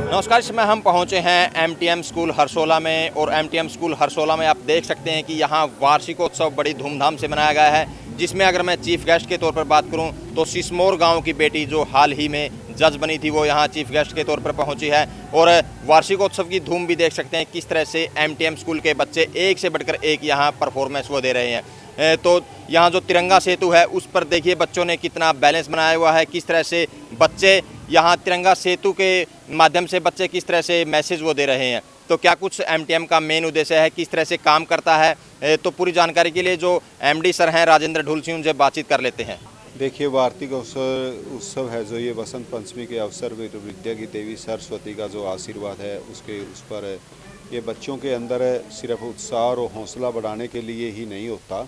नमस्कार, इसमें हम पहुंचे हैं एमटीएम स्कूल हरसोला में। और एमटीएम स्कूल हरसोला में आप देख सकते हैं कि यहाँ वार्षिकोत्सव बड़ी धूमधाम से मनाया गया है, जिसमें अगर मैं चीफ गेस्ट के तौर पर बात करूं तो सिसमोर गांव की बेटी जो हाल ही में जज बनी थी, वो यहाँ चीफ गेस्ट के तौर पर पहुंची है। और वार्षिकोत्सव की धूम भी देख सकते हैं किस तरह से एमटीएम स्कूल के बच्चे एक से बढ़कर एक यहाँ परफॉर्मेंस वो दे रहे हैं। तो यहाँ जो तिरंगा सेतु है उस पर देखिए बच्चों ने कितना बैलेंस बनाया हुआ है, किस तरह से बच्चे यहाँ तिरंगा सेतु के माध्यम से बच्चे किस तरह से मैसेज वो दे रहे हैं। तो क्या कुछ एमटीएम का मेन उद्देश्य है, किस तरह से काम करता है, तो पूरी जानकारी के लिए जो एमडी सर हैं राजेंद्र ढुल सिंह, उनसे बातचीत कर लेते हैं। देखिए, वार्षिक उत्सव है जो ये वसंत पंचमी के अवसर पर विद्या की देवी सरस्वती का जो आशीर्वाद है उसके उस पर ये बच्चों के अंदर सिर्फ उत्साह और हौसला बढ़ाने के लिए ही नहीं होता,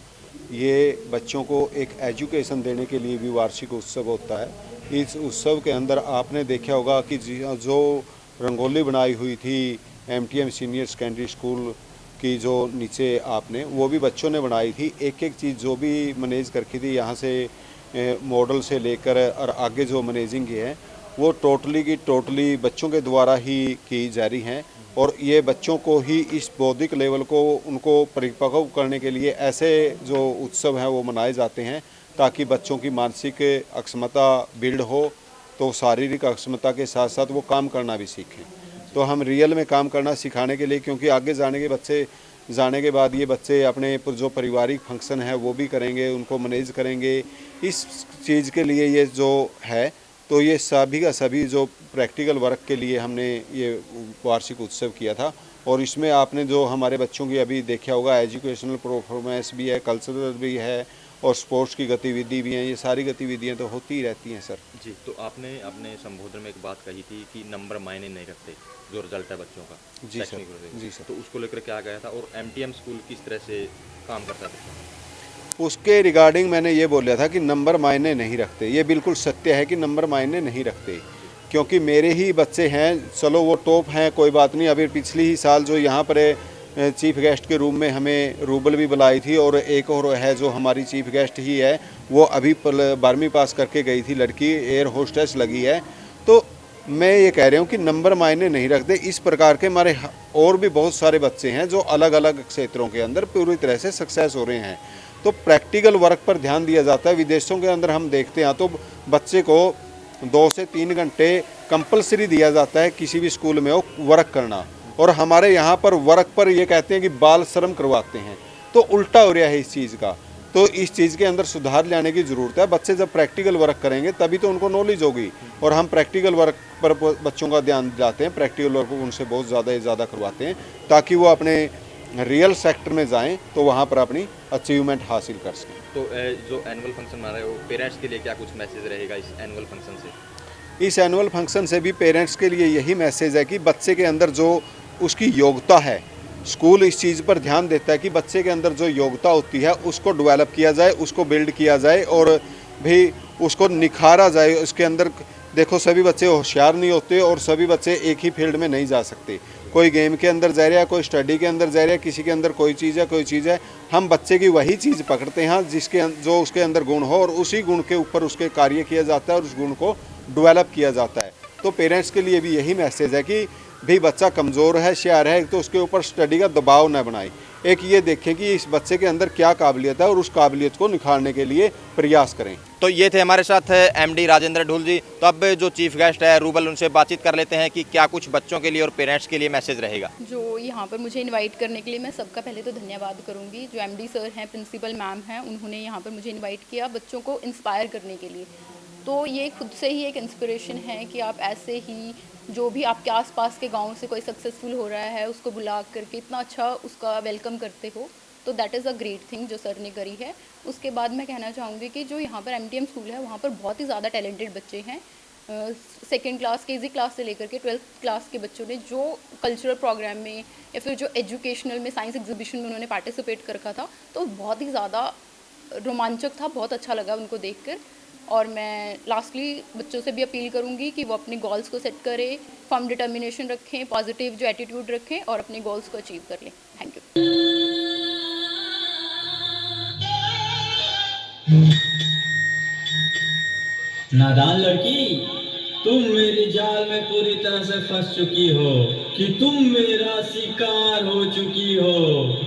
ये बच्चों को एक एजुकेशन देने के लिए भी वार्षिक उत्सव होता है। इस उत्सव के अंदर आपने देखा होगा कि जो रंगोली बनाई हुई थी एमटीएम सीनियर सेकेंडरी स्कूल की, जो नीचे आपने वो भी बच्चों ने बनाई थी। एक एक चीज़ जो भी मैनेज करके थी यहाँ से मॉडल से लेकर और आगे जो मैनेजिंग की है वो टोटली की टोटली बच्चों के द्वारा ही की जा रही हैं। और ये बच्चों को ही इस बौद्धिक लेवल को उनको परिपक्व करने के लिए ऐसे जो उत्सव हैं वो मनाए जाते हैं, ताकि बच्चों की मानसिक अक्षमता बिल्ड हो तो शारीरिक अक्षमता के साथ साथ वो काम करना भी सीखें। तो हम रियल में काम करना सिखाने के लिए, क्योंकि आगे जाने के बाद ये बच्चे अपने जो पारिवारिक फंक्शन है वो भी करेंगे, उनको मैनेज करेंगे। इस चीज़ के लिए ये जो है, तो ये सभी का सभी जो प्रैक्टिकल वर्क के लिए हमने ये वार्षिक उत्सव किया था। और इसमें आपने जो हमारे बच्चों की अभी देखा होगा, एजुकेशनल परफॉर्मेंस भी है, कल्चरल भी है और स्पोर्ट्स की गतिविधि भी हैं। ये सारी गतिविधियां तो होती ही रहती हैं सर जी। तो आपने अपने संबोधन में एक बात कही थी कि नंबर मायने नहीं रखते, जो रिजल्ट है बच्चों का। जी सर, जी सर। तो उसको लेकर क्या गया था और एमटीएम स्कूल किस तरह से काम करता था? उसके रिगार्डिंग मैंने ये बोला था कि नंबर मायने नहीं रखते। ये बिल्कुल सत्य है कि नंबर मायने नहीं रखते, क्योंकि मेरे ही बच्चे हैं, चलो वो टॉप हैं, कोई बात नहीं। अभी पिछली ही साल जो यहाँ पर चीफ गेस्ट के रूम में हमें रूबल भी बुलाई थी, और एक और है जो हमारी चीफ गेस्ट ही है, वो अभी 12वीं पास करके गई थी लड़की, एयर होस्टेस लगी है। तो मैं ये कह रहा हूँ कि नंबर मायने नहीं रखते। इस प्रकार के हमारे और भी बहुत सारे बच्चे हैं जो अलग अलग क्षेत्रों के अंदर पूरी तरह से सक्सेस हो रहे हैं। तो प्रैक्टिकल वर्क पर ध्यान दिया जाता है। विदेशों के अंदर हम देखते हैं तो बच्चे को 2 से 3 घंटे कंपलसरी दिया जाता है किसी भी स्कूल में वो वर्क करना, और हमारे यहाँ पर वर्क पर ये कहते हैं कि बाल श्रम करवाते हैं। तो उल्टा हो रहा है इस चीज़ का। तो इस चीज़ के अंदर सुधार लाने की ज़रूरत है। बच्चे जब प्रैक्टिकल वर्क करेंगे तभी तो उनको नॉलेज होगी, और हम प्रैक्टिकल वर्क पर बच्चों का ध्यान दिलाते हैं। प्रैक्टिकल वर्क उनसे बहुत ज़्यादा करवाते हैं ताकि वो अपने रियल सेक्टर में जाएं तो वहाँ पर अपनी अचीवमेंट हासिल कर सकें। तो जो एनुअल फंक्शन मना रहे हो, पेरेंट्स के लिए क्या कुछ मैसेज रहेगा इस एनुअल फंक्शन से? इस एनुअल फंक्शन से भी पेरेंट्स के लिए यही मैसेज है कि बच्चे के अंदर जो उसकी योग्यता है, स्कूल इस चीज़ पर ध्यान देता है कि बच्चे के अंदर जो योग्यता होती है उसको डेवलप किया जाए, उसको बिल्ड किया जाए और भी उसको निखारा जाए। उसके अंदर देखो, सभी बच्चे होशियार नहीं होते और सभी बच्चे एक ही फील्ड में नहीं जा सकते। कोई गेम के अंदर जा रहा है, कोई स्टडी के अंदर जा रहा है, किसी के अंदर कोई चीज़ है। हम बच्चे की वही चीज़ पकड़ते हैं जो उसके अंदर गुण हो, और उसी गुण के ऊपर उसके कार्य किया जाता है और उस गुण को डेवलप किया जाता है। तो पेरेंट्स के लिए भी यही मैसेज है कि भी बच्चा कमज़ोर है, होशियार है, तो उसके ऊपर स्टडी का दबाव न बनाए। एक ये देखें कि इस बच्चे के अंदर क्या काबिलियत है और उस काबिलियत को निखारने के लिए प्रयास करें। तो ये थे हमारे साथ एमडी राजेंद्र ढुल जी। तो अब जो चीफ गेस्ट है रूबल, उनसे बातचीत कर लेते हैं कि क्या कुछ बच्चों के लिए और पेरेंट्स के लिए मैसेज रहेगा। जो यहाँ पर मुझे इनवाइट करने के लिए मैं सबका पहले तो धन्यवाद करूँगी। जो एमडी सर हैं, प्रिंसिपल मैम हैं, उन्होंने यहाँ पर मुझे इन्वाइट किया बच्चों को इंस्पायर करने के लिए। तो ये खुद से ही एक इंस्पिरेशन है कि आप ऐसे ही जो भी आपके आसपास के गांव से कोई सक्सेसफुल हो रहा है उसको बुला करके इतना अच्छा उसका वेलकम करते हो, तो that is a great thing जो सर ने करी है। उसके बाद मैं कहना चाहूँगी कि जो यहाँ पर एमटीएम स्कूल है वहाँ पर बहुत ही ज़्यादा टैलेंटेड बच्चे हैं। सेकेंड क्लास केजी क्लास से लेकर के 12th क्लास के बच्चों ने जो कल्चरल प्रोग्राम में या फिर जो एजुकेशनल में साइंस एग्जीबिशन में उन्होंने पार्टिसिपेट कर रखा था, तो बहुत ही ज़्यादा रोमांचक था, बहुत अच्छा लगा उनको देखकर। और मैं लास्टली बच्चों से भी अपील करूंगी कि वो अपने गोल्स को सेट करें, फर्म डिटर्मिनेशन रखें, पॉजिटिव जो एटीट्यूड रखें और अपने गोल्स को अचीव कर लें। Thank you. नादान लड़की तुम मेरी जाल में पूरी तरह से फंस चुकी हो, कि तुम मेरा शिकार हो चुकी हो।